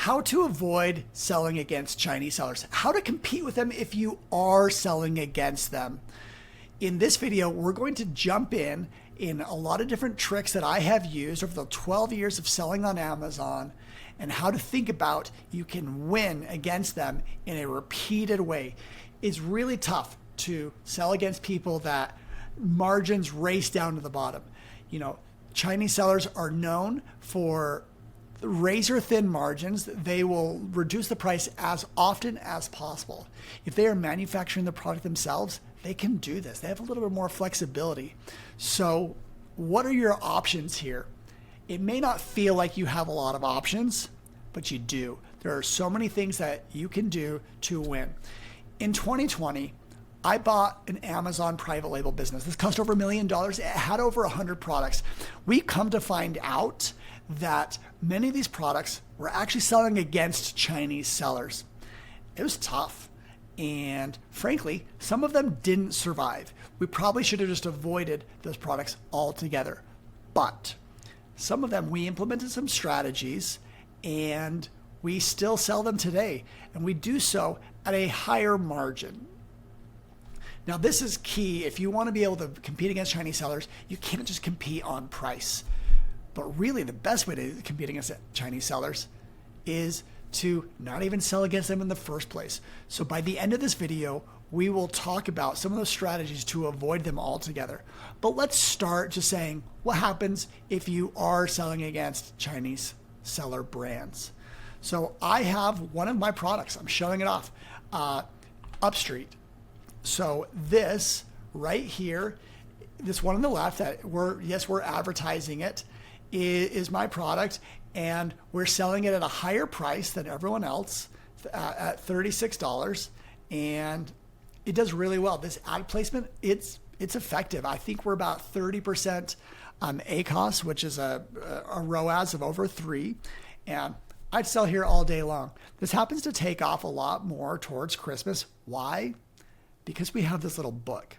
how to avoid selling against Chinese sellers, how to compete with them if you are selling against them. In this video, we're going to jump in a lot of different tricks that I have used over the 12 years of selling on Amazon and how to think about you can win against them in a repeated way. It's really tough to sell against people that margins race down to the bottom. You know, Chinese sellers are known for razor thin margins. They will reduce the price as often as possible. If they are manufacturing the product themselves, they can do this. They have a little bit more flexibility. So what are your options here? It may not feel like you have a lot of options, but you do. There are so many things that you can do to win. In 2020, I bought an Amazon private label business. This cost over $1 million. It had over 100 products. We come to find out that many of these products were actually selling against Chinese sellers. It was tough. And frankly, some of them didn't survive. We probably should have just avoided those products altogether. But some of them, we implemented some strategies and we still sell them today. And we do so at a higher margin. Now, this is key. If you want to be able to compete against Chinese sellers, you can't just compete on price. But really, the best way to compete against Chinese sellers is to not even sell against them in the first place. So by the end of this video, we will talk about some of those strategies to avoid them altogether. But let's start just saying, what happens if you are selling against Chinese seller brands? So I have one of my products. I'm showing it off. Upstreet. So this right here, this one on the left that we're advertising it, is my product, and we're selling it at a higher price than everyone else at $36, and it does really well. This ad placement, it's effective. I think we're about 30% ACOS, which is a ROAS of over 3, and I'd sell here all day long. This happens to take off a lot more towards Christmas. Why? Because we have this little book.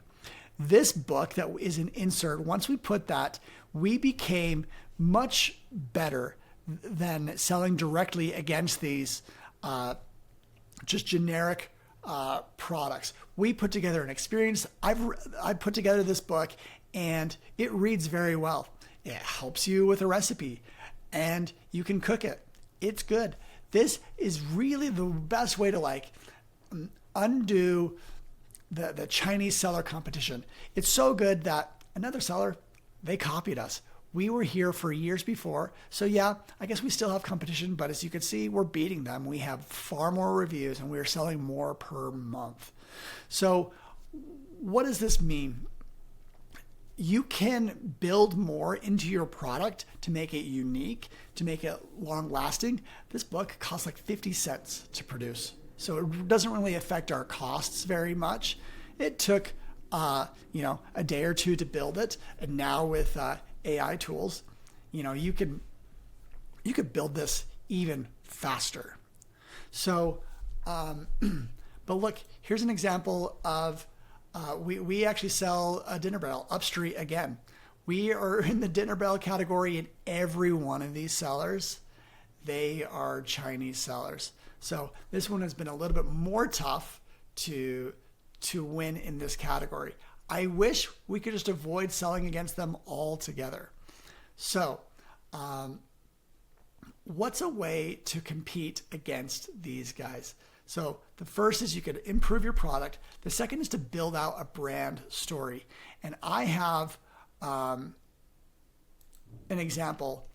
This book that is an insert, once we put that, we became much better than selling directly against these just generic products. We put together an experience. I put together this book and it reads very well. It helps you with a recipe and you can cook it. It's good. This is really the best way to undo the Chinese seller competition. It's so good that another seller, they copied us. We were here for years before. So yeah, I guess we still have competition, but as you can see, we're beating them. We have far more reviews and we're selling more per month. So what does this mean? You can build more into your product to make it unique, to make it long lasting. This book costs like 50 cents to produce. So it doesn't really affect our costs very much. It took, a day or two to build it. And now with AI tools, you could build this even faster. So, but look, here's an example of, we actually sell a dinner barrel, Upstreet again. We are in the dinner barrel category in every one of these sellers. They are Chinese sellers. So this one has been a little bit more tough to win in this category. I wish we could just avoid selling against them altogether. So what's a way to compete against these guys? So the first is you could improve your product. The second is to build out a brand story. And I have an example,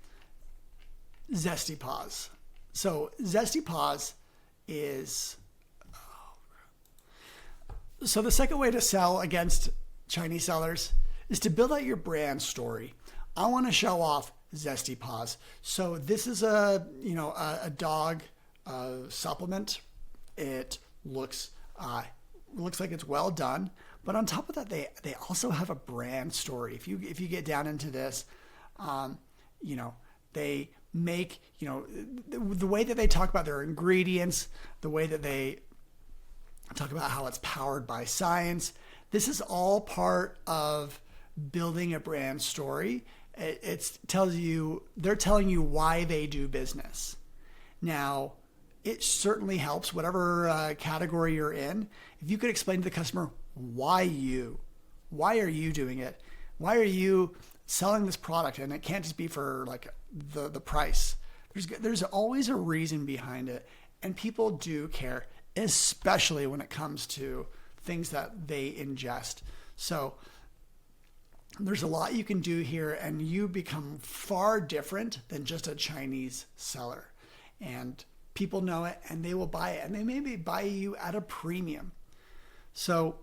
Zesty Paws. So Zesty Paws is, so the second way to sell against Chinese sellers is to build out your brand story. I want to show off Zesty Paws. So this is a dog supplement. It looks like it's well done, but on top of that, they also have a brand story. If you get down into this, they make, the way that they talk about their ingredients, the way that they talk about how it's powered by science. This is all part of building a brand story. They're telling you why they do business. Now, it certainly helps whatever category you're in. If you could explain to the customer why are you doing it? Why are you selling this product? And it can't just be for like the price. There's always a reason behind it. And people do care, especially when it comes to things that they ingest. So there's a lot you can do here, and you become far different than just a Chinese seller. And people know it, and they will buy it, and they maybe buy you at a premium. So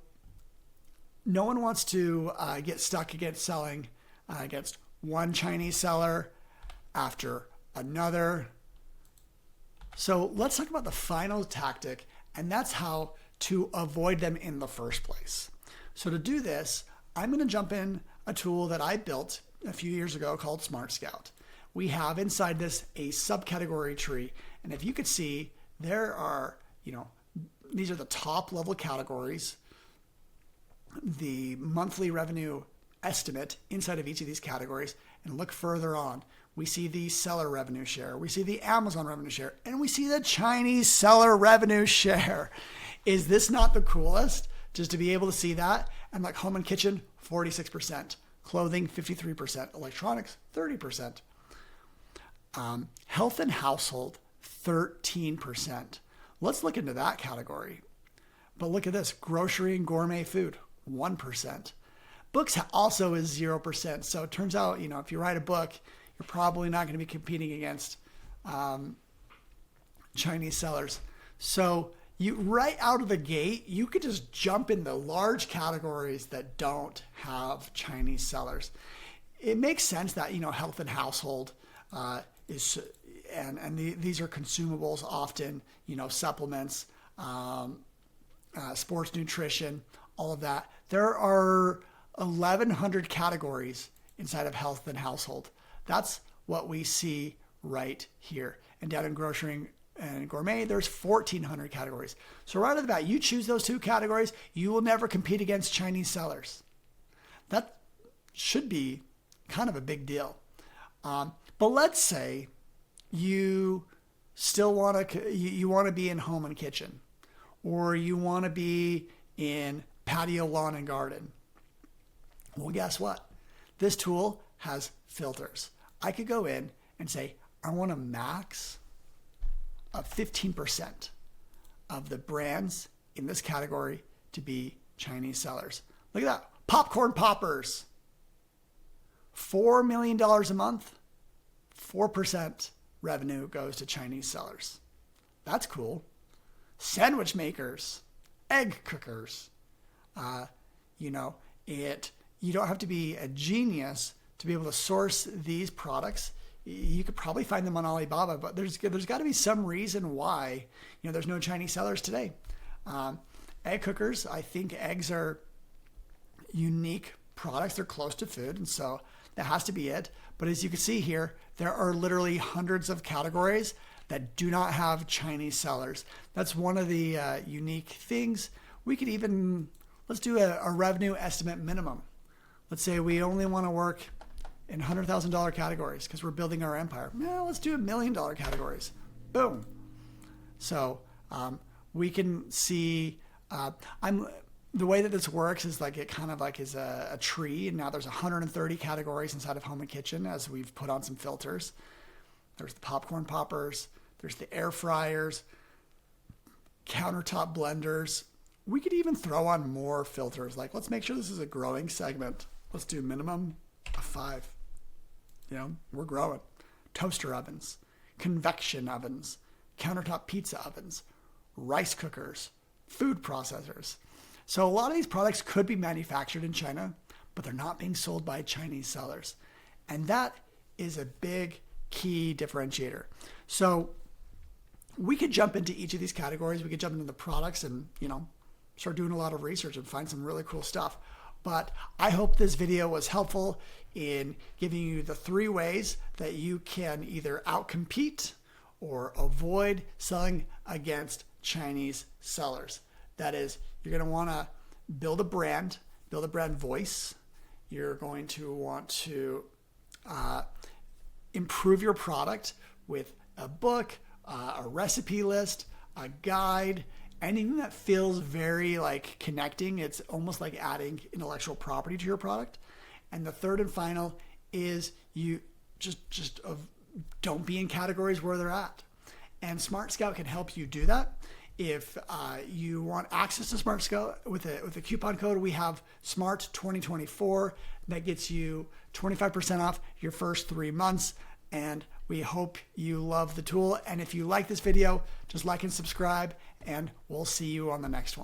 no one wants to get stuck against selling against one Chinese seller after another. So let's talk about the final tactic, and that's how to avoid them in the first place. So to do this, I'm going to jump in a tool that I built a few years ago called Smart Scout. We have inside this a subcategory tree, and if you could see, there are, these are the top level categories, the monthly revenue estimate inside of each of these categories, and look further on. We see the seller revenue share, we see the Amazon revenue share, and we see the Chinese seller revenue share. Is this not the coolest? Just to be able to see that? And like home and kitchen, 46%, clothing, 53%, electronics, 30%, health and household, 13%. Let's look into that category. But look at this, grocery and gourmet food, 1%. Books also is 0%. So it turns out, if you write a book, you're probably not going to be competing against Chinese sellers. So you right out of the gate, you could just jump in the large categories that don't have Chinese sellers. It makes sense that, health and household these are consumables often, supplements, sports nutrition, all of that. There are 1,100 categories inside of health and household. That's what we see right here. And down in grocery and gourmet, there's 1,400 categories. So right off the bat, you choose those two categories, you will never compete against Chinese sellers. That should be kind of a big deal. But let's say you still want to be in home and kitchen, or you want to be in patio, lawn, and garden. Well, guess what? This tool has filters. I could go in and say, I want a max of 15% of the brands in this category to be Chinese sellers. Look at that. Popcorn poppers. $4 million a month, 4% revenue goes to Chinese sellers. That's cool. Sandwich makers, egg cookers. You don't have to be a genius to be able to source these products. You could probably find them on Alibaba, but there's got to be some reason why there's no Chinese sellers today. Egg cookers, I think eggs are unique products. They're close to food, and so that has to be it. But as you can see here, there are literally hundreds of categories that do not have Chinese sellers. That's one of the unique things. We could even, let's do a revenue estimate minimum. Let's say we only want to work in $100,000 categories because we're building our empire. Well, let's do $1 million categories. Boom. So we can see, the way that this works is like it kind of like is a tree, and now there's 130 categories inside of home and kitchen as we've put on some filters. There's the popcorn poppers, there's the air fryers, countertop blenders. We could even throw on more filters. Like, let's make sure this is a growing segment. Let's do minimum of 5. We're growing. Toaster ovens, convection ovens, countertop pizza ovens, rice cookers, food processors. So a lot of these products could be manufactured in China, but they're not being sold by Chinese sellers. And that is a big key differentiator. So we could jump into each of these categories. We could jump into the products and, start doing a lot of research and find some really cool stuff. But I hope this video was helpful in giving you the 3 ways that you can either outcompete or avoid selling against Chinese sellers. That is, you're going to want to build a brand voice. You're going to want to improve your product with a book, a recipe list, a guide, anything that feels very like connecting. It's almost like adding intellectual property to your product. And the third and final is you just don't be in categories where they're at. And Smart Scout can help you do that. If you want access to Smart Scout with a coupon code, we have SMART 2024 that gets you 25% off your first 3 months. And we hope you love the tool. And if you like this video, just like and subscribe, and we'll see you on the next one.